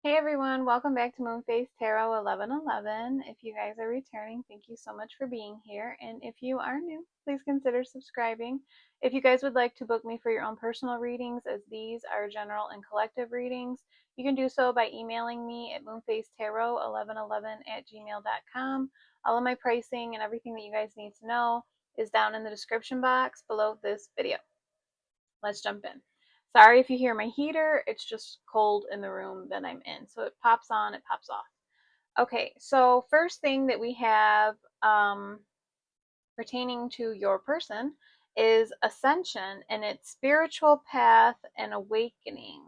Hey everyone, welcome back to Moonface Tarot 1111. If you guys are returning, thank you so much for being here. And if you are new, please consider subscribing. If you guys would like to book me for your own personal readings, as these are general and collective readings, you can do so by emailing me at moonfacetarot1111@gmail.com. All of my pricing and everything that you guys need to know is down in the description box below this video. Let's jump in. Sorry if you hear my heater, it's just cold in the room that I'm in. So it pops on, it pops off. Okay, so first thing that we have pertaining to your person is ascension and its spiritual path and awakening.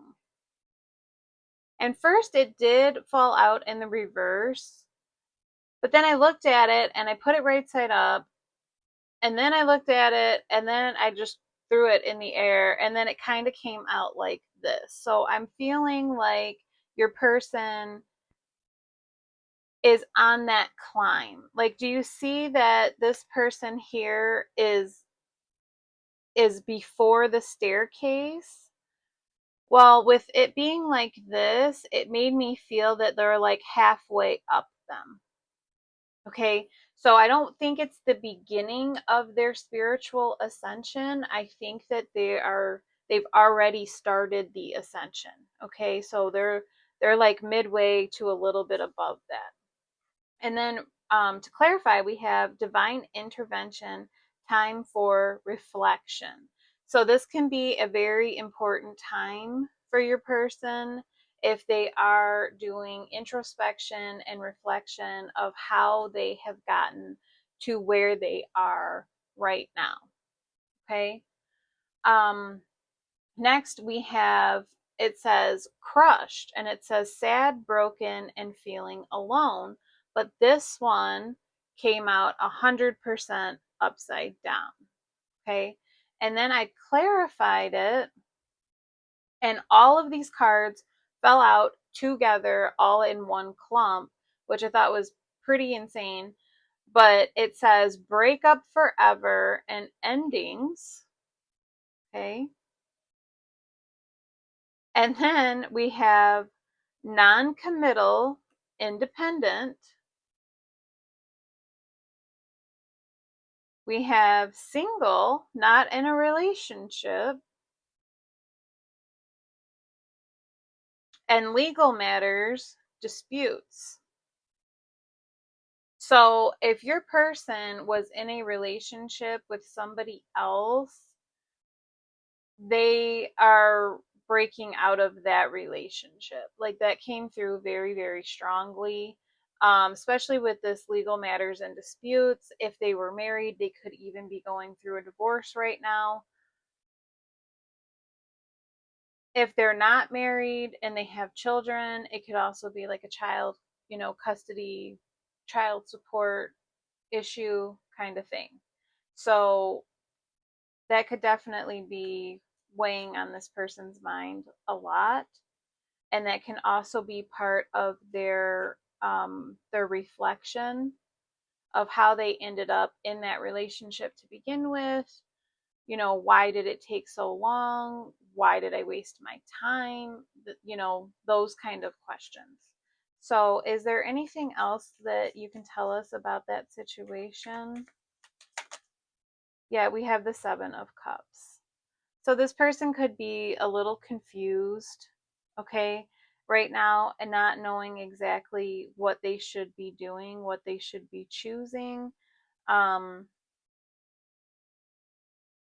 And first it did fall out in the reverse, but then I looked at it and I put it right side up, and then I looked at it and then I just threw it in the air, and then it kind of came out like this. So I'm feeling like your person is on that climb. Like, do you see that this person here is before the staircase? Well, with it being like this, it made me feel that they're like halfway up them. Okay, so I don't think it's the beginning of their spiritual ascension. I think that they've already started the ascension. Okay, so they're like midway to a little bit above that. And then to clarify, we have divine intervention, time for reflection. So this can be a very important time for your person if they are doing introspection and reflection of how they have gotten to where they are right now. Okay. Um, Next, we have, it says crushed, and it says sad, broken, and feeling alone. But this one came out 100% upside down. Okay. And then I clarified it, and all of these cards fell out together all in one clump, which I thought was pretty insane. But it says break up forever and endings. Okay. And then we have non-committal, independent. We have single, not in a relationship. And legal matters, disputes. So if your person was in a relationship with somebody else, they are breaking out of that relationship. Like, that came through very, very strongly, especially with this legal matters and disputes. If they were married, they could even be going through a divorce right now. If they're not married and they have children, it could also be like a child, custody, child support issue kind of thing. So that could definitely be weighing on this person's mind a lot, and that can also be part of their reflection of how they ended up in that relationship to begin with. Why did it take so long? Why did I waste my time? Those kind of questions. So is there anything else that you can tell us about that situation? Yeah, we have the Seven of Cups. So this person could be a little confused, okay, right now, and not knowing exactly what they should be doing, what they should be choosing. Um,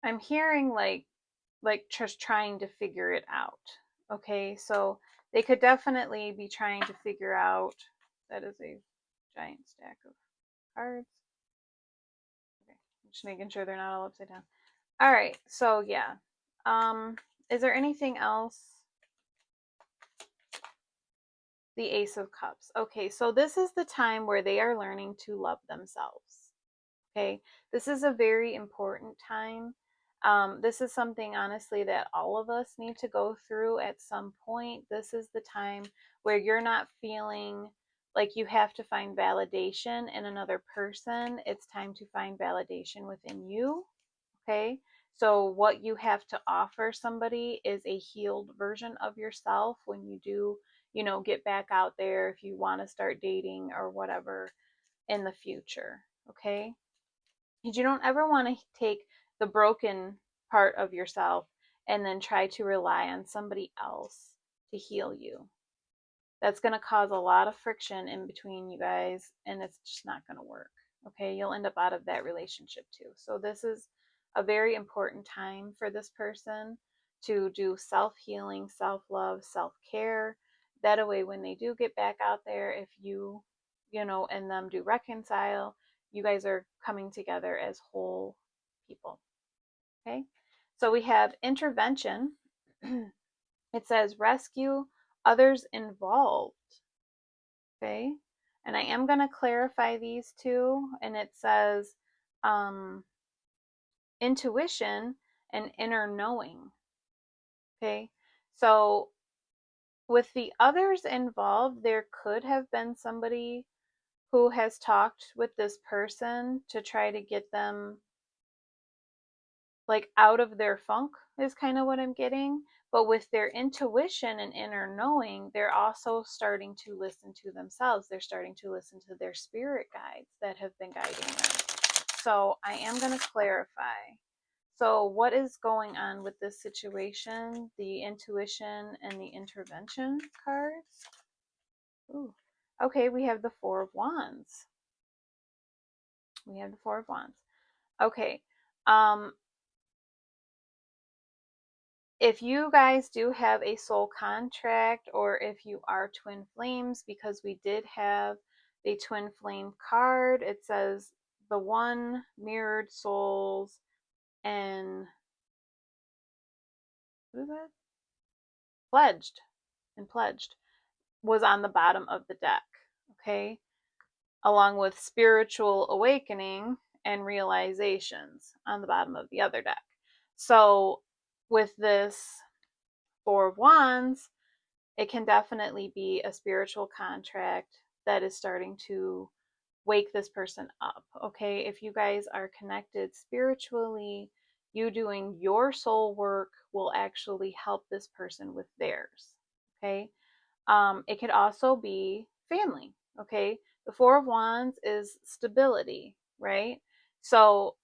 I'm hearing like just trying to figure it out. Okay, so they could definitely be trying to figure out. That is a giant stack of cards. Okay, I'm just making sure they're not all upside down. All right, so yeah. Is there anything else? The Ace of Cups. Okay, so this is the time where they are learning to love themselves. Okay, this is a very important time. This is something, honestly, that all of us need to go through at some point. This is the time where you're not feeling like you have to find validation in another person. It's time to find validation within you. Okay, So what you have to offer somebody is a healed version of yourself when you do, get back out there if you want to start dating or whatever in the future. Okay? Because you don't ever want to take the broken part of yourself and then try to rely on somebody else to heal you. That's going to cause a lot of friction in between you guys, and it's just not going to work. Okay, you'll end up out of that relationship too. So, this is a very important time for this person to do self healing, self love, self care. That way, when they do get back out there, if and them do reconcile, you guys are coming together as whole people. Okay, so we have intervention. It says rescue others involved. Okay, and I am going to clarify these two, and it says um, intuition and inner knowing. Okay, so with the others involved, there could have been somebody who has talked with this person to try to get them like out of their funk, is kind of what I'm getting. But with their intuition and inner knowing, they're also starting to listen to themselves. They're starting to listen to their spirit guides that have been guiding them. So I am going to clarify. So, what is going on with this situation? The intuition and the intervention cards. Ooh. Okay, we have the Four of Wands. We have the Four of Wands. Okay. If you guys do have a soul contract, or if you are twin flames, because we did have the twin flame card, it says the one mirrored souls and what is that? Pledged was on the bottom of the deck. Okay, along with spiritual awakening and realizations on the bottom of the other deck. So with this Four of Wands, it can definitely be a spiritual contract that is starting to wake this person up. Okay, if you guys are connected spiritually, you doing your soul work will actually help this person with theirs. Okay, it could also be family. Okay, the Four of Wands is stability, right? So,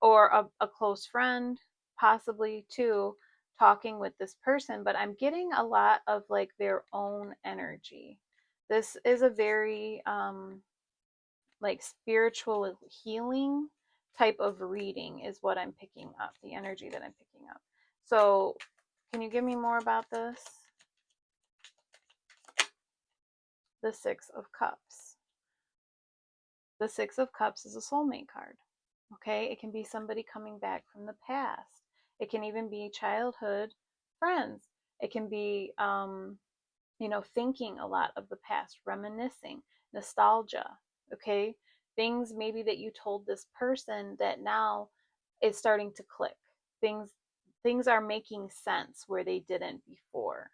or a close friend, possibly too, talking with this person, but I'm getting a lot of like their own energy. This is a very like spiritual healing type of reading, is what I'm picking up, the energy that I'm picking up. So, can you give me more about this? The Six of Cups. The Six of Cups is a soulmate card. Okay, it can be somebody coming back from the past. It can even be childhood friends. It can be, thinking a lot of the past, reminiscing, nostalgia. Okay, things maybe that you told this person that now is starting to click. Things are making sense where they didn't before.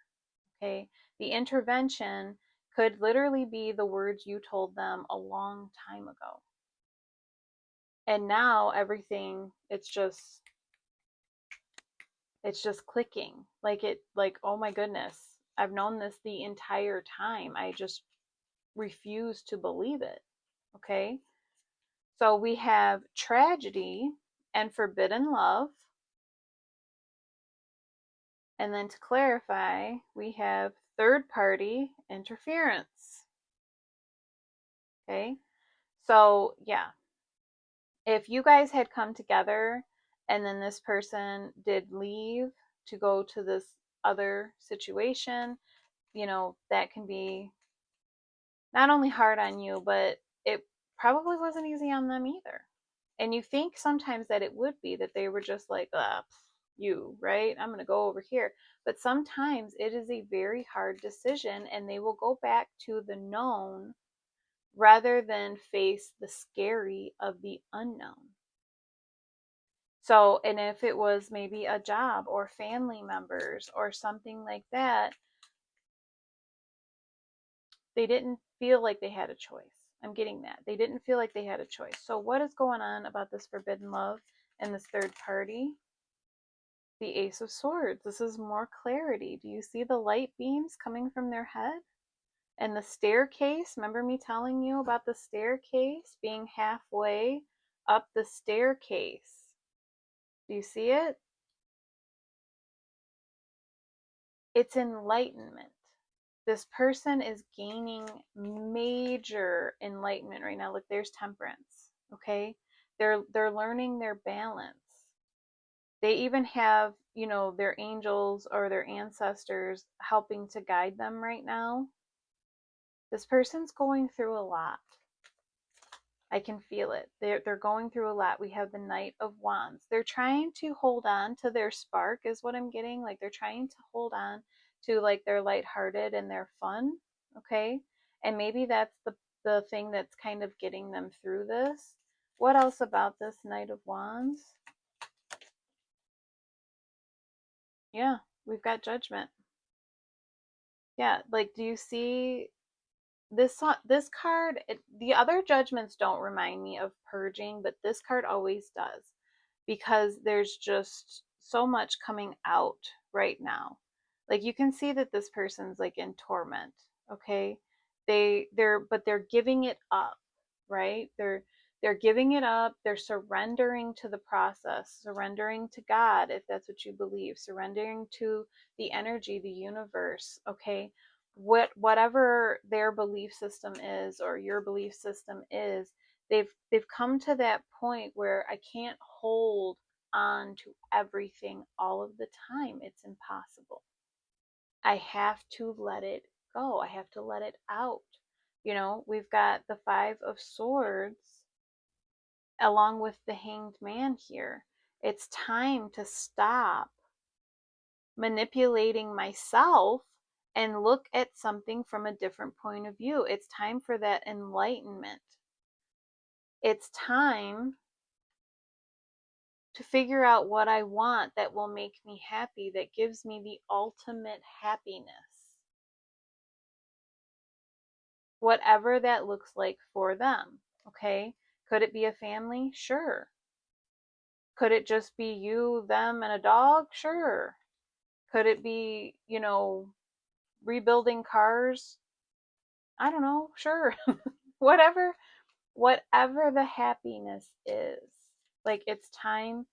Okay, the intervention could literally be the words you told them a long time ago, and now everything, it's just clicking, like oh my goodness, I've known this the entire time, I just refuse to believe it. Okay, so we have tragedy and forbidden love, and then to clarify, we have third party interference. Okay, so yeah, if you guys had come together and then this person did leave to go to this other situation, that can be not only hard on you, but it probably wasn't easy on them either. And you think sometimes that it would be, that they were just like, you, right? I'm going to go over here. But sometimes it is a very hard decision, and they will go back to the known rather than face the scary of the unknown. So, and if it was maybe a job or family members or something like that, they didn't feel like they had a choice. I'm getting that. They didn't feel like they had a choice. So, what is going on about this forbidden love and this third party? The Ace of Swords. This is more clarity. Do you see the light beams coming from their head? And the staircase, remember me telling you about the staircase being halfway up the staircase? Do you see it? It's enlightenment. This person is gaining major enlightenment right now. Look, there's temperance, okay? They're learning their balance. They even have, their angels or their ancestors helping to guide them right now. This person's going through a lot. I can feel it. They're going through a lot. We have the Knight of Wands. They're trying to hold on to their spark, is what I'm getting. Like they're trying to hold on to like their lighthearted and their fun. Okay. And maybe that's the thing that's kind of getting them through this. What else about this Knight of Wands? Yeah, we've got Judgment. Yeah, like do you see this card, the other judgments don't remind me of purging, but this card always does because there's just so much coming out right now. Like you can see that this person's like in torment, okay? They're giving it up, right? They're giving it up, they're surrendering to the process, surrendering to God if that's what you believe, surrendering to the energy, the universe, okay? Whatever their belief system is or your belief system is, they've come to that point where I can't hold on to everything all of the time. It's impossible. I have to let it go. I have to let it out. We've got the Five of Swords along with the Hanged Man here. It's time to stop manipulating myself and look at something from a different point of view. It's time for that enlightenment. It's time to figure out what I want that will make me happy, that gives me the ultimate happiness. Whatever that looks like for them, okay? Could it be a family? Sure. Could it just be you, them, and a dog? Sure. Could it be, rebuilding cars? I don't know. Sure. whatever whatever the happiness is. Like it's time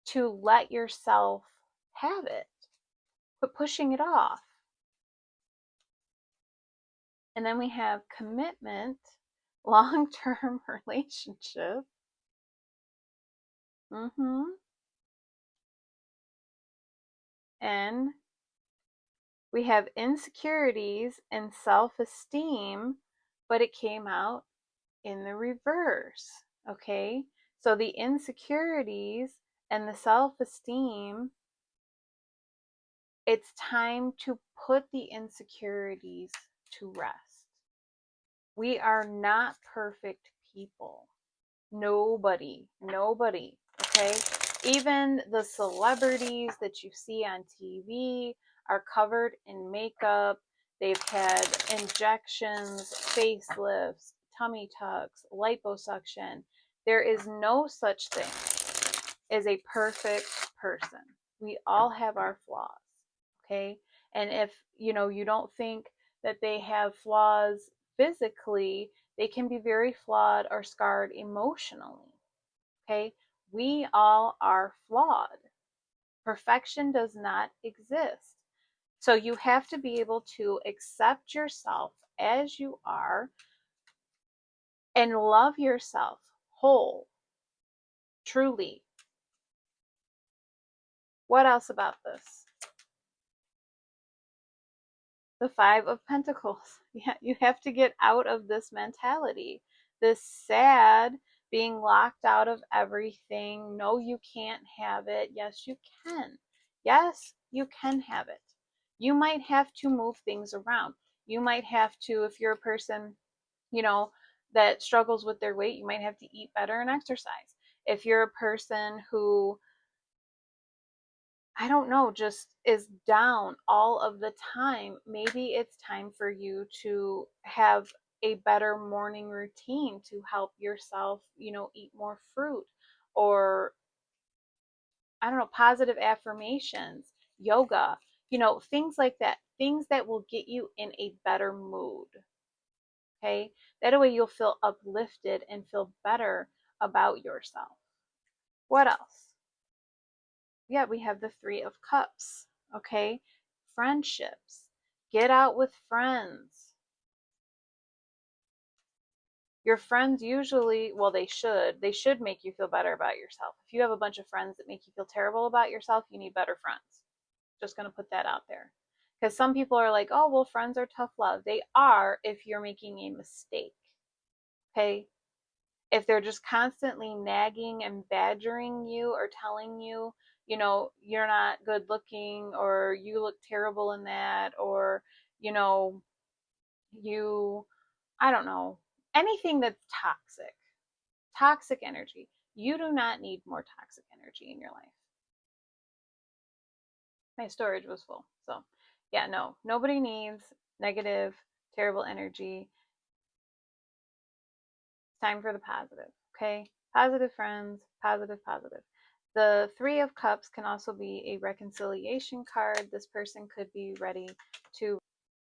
to let yourself have it. Quit pushing it off. And then we have commitment, long-term relationship. And we have insecurities and self-esteem, but it came out in the reverse. Okay? So the insecurities and the self-esteem, it's time to put the insecurities to rest. We are not perfect people. Nobody, okay? Even the celebrities that you see on TV are covered in makeup. They've had injections, facelifts, tummy tucks, liposuction. There is no such thing as a perfect person. We all have our flaws, okay? And if, you don't think that they have flaws physically, they can be very flawed or scarred emotionally. Okay? We all are flawed. Perfection does not exist. So you have to be able to accept yourself as you are and love yourself whole, truly. What else about this? The Five of Pentacles. Yeah, you have to get out of this mentality. This sad being locked out of everything. No, you can't have it. Yes, you can. Yes, you can have it. You might have to move things around. You might have to, if you're a person, you know, that struggles with their weight, you might have to eat better and exercise. If you're a person who, I don't know, just is down all of the time, maybe it's time for you to have a better morning routine to help yourself, eat more fruit or I don't know, positive affirmations, yoga, things like that, things that will get you in a better mood. Okay. That way you'll feel uplifted and feel better about yourself. What else? Yeah, we have the Three of Cups. Okay. Friendships. Get out with friends. Your friends usually, well, they should make you feel better about yourself. If you have a bunch of friends that make you feel terrible about yourself, you need better friends. Just going to put that out there. Because some people are like, oh, well, friends are tough love. They are if you're making a mistake. Okay. If they're just constantly nagging and badgering you or telling you, you're not good looking or you look terrible in that, or, you know, you, I don't know, anything that's toxic, toxic energy. You do not need more toxic energy in your life. My storage was full. So, yeah, no, nobody needs negative, terrible energy. It's time for the positive, okay? Positive friends, positive, positive. The Three of Cups can also be a reconciliation card. This person could be ready to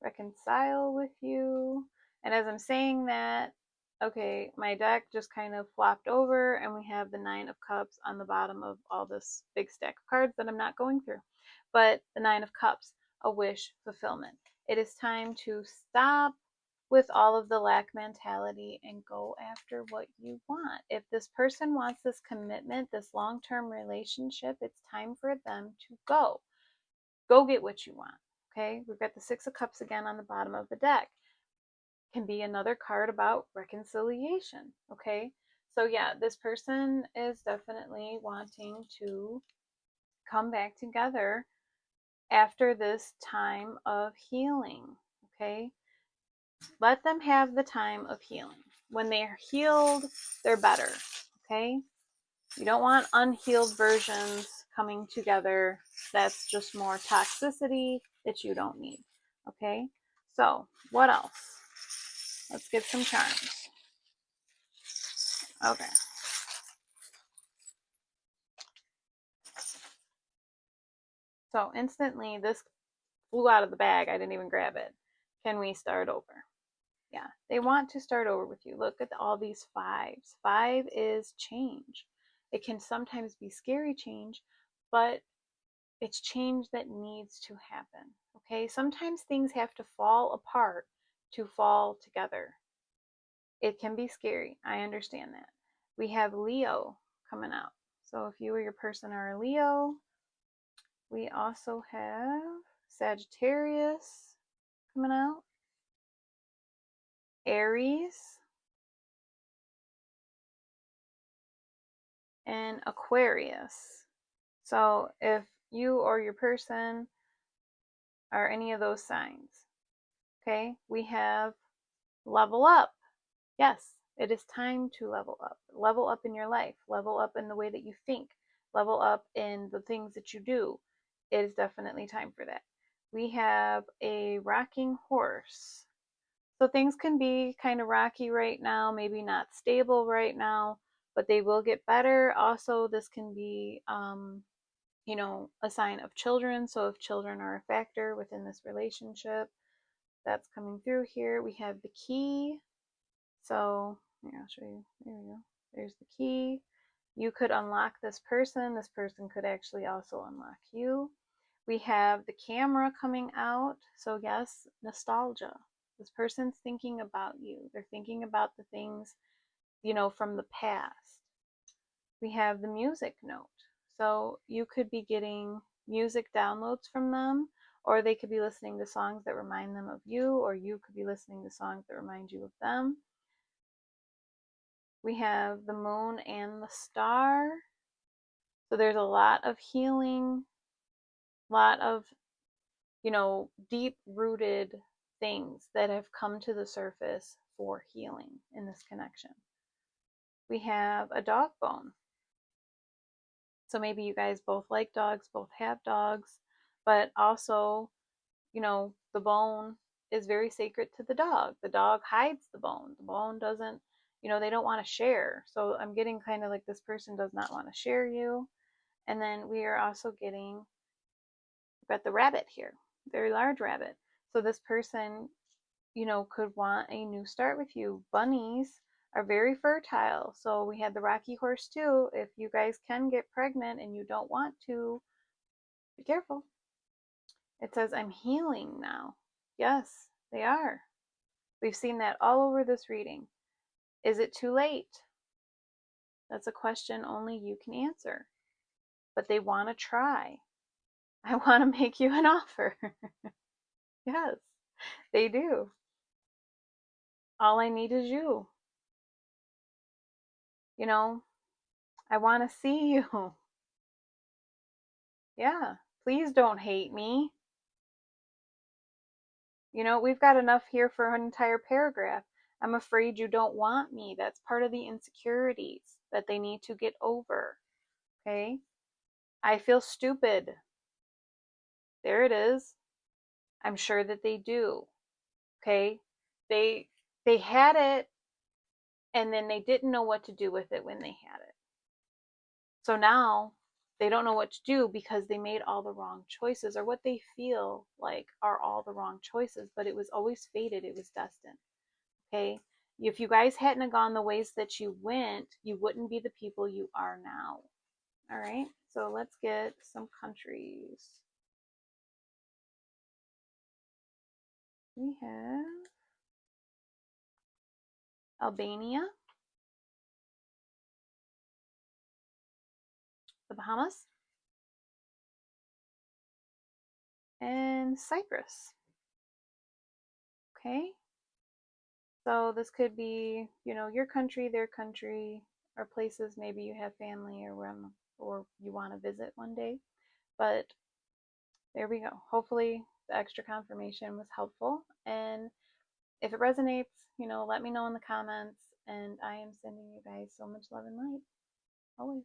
reconcile with you. And as I'm saying that, okay, my deck just kind of flopped over and we have the Nine of Cups on the bottom of all this big stack of cards that I'm not going through. But the Nine of Cups, a wish fulfillment. It is time to stop with all of the lack mentality and go after what you want. If this person wants this commitment, this long term relationship, it's time for them to go. Go get what you want. Okay, we've got the Six of Cups again on the bottom of the deck. Can be another card about reconciliation. Okay, so yeah, this person is definitely wanting to come back together after this time of healing. Okay, let them have the time of healing. When they're healed, they're better. Okay? You don't want unhealed versions coming together. That's just more toxicity that you don't need. Okay? So, what else? Let's get some charms. Okay. So, instantly, this flew out of the bag. I didn't even grab it. Can we start over? Yeah, they want to start over with you. Look at all these fives. Five is change. It can sometimes be scary change, but it's change that needs to happen. Okay, sometimes things have to fall apart to fall together. It can be scary. I understand that. We have Leo coming out. So if you or your person are a Leo, we also have Sagittarius coming out, Aries, and Aquarius. So if you or your person are any of those signs, okay, we have level up. Yes, it is time to level up. Level up in your life, level up in the way that you think, level up in the things that you do. It is definitely time for that. We have a rocking horse. So things can be kind of rocky right now, maybe not stable right now, but they will get better. Also, this can be a sign of children. So if children are a factor within this relationship, that's coming through here. We have the key. So here, I'll show you. There we go. There's the key. You could unlock this person. This person could actually also unlock you. We have the camera coming out. So yes, nostalgia. This person's thinking about you. They're thinking about the things, from the past. We have the music note. So you could be getting music downloads from them, or they could be listening to songs that remind them of you, or you could be listening to songs that remind you of them. We have the moon and the star. So there's a lot of healing, a lot of, deep rooted things that have come to the surface for healing in this connection. We have a dog bone. So maybe you guys both like dogs, both have dogs, but also, the bone is very sacred to the dog. The dog hides the bone. The bone doesn't, they don't want to share. So I'm getting kind of like this person does not want to share you. And then we are also getting, we've got the rabbit here, very large rabbit. So this person, could want a new start with you. Bunnies are very fertile. So we had the rocky horse too. If you guys can get pregnant and you don't want to, be careful. It says, I'm healing now. Yes, they are. We've seen that all over this reading. Is it too late? That's a question only you can answer. But they want to try. I want to make you an offer. Yes, they do. All I need is you. You know, I want to see you. Yeah, please don't hate me. We've got enough here for an entire paragraph. I'm afraid you don't want me. That's part of the insecurities that they need to get over. Okay? I feel stupid. There it is. I'm sure that they do. Okay? They they had it and then they didn't know what to do with it when they had it. So now they don't know what to do because they made all the wrong choices, or what they feel like are all the wrong choices, but it was always fated, it was destined. Okay? If you guys hadn't gone the ways that you went, you wouldn't be the people you are now. All right? So let's get some countries. We have Albania, the Bahamas, and Cyprus. Okay? So this could be, your country, their country, or places maybe you have family or you want to visit one day. But there we go. Hopefully the extra confirmation was helpful. And if it resonates, let me know in the comments. And I am sending you guys so much love and light always.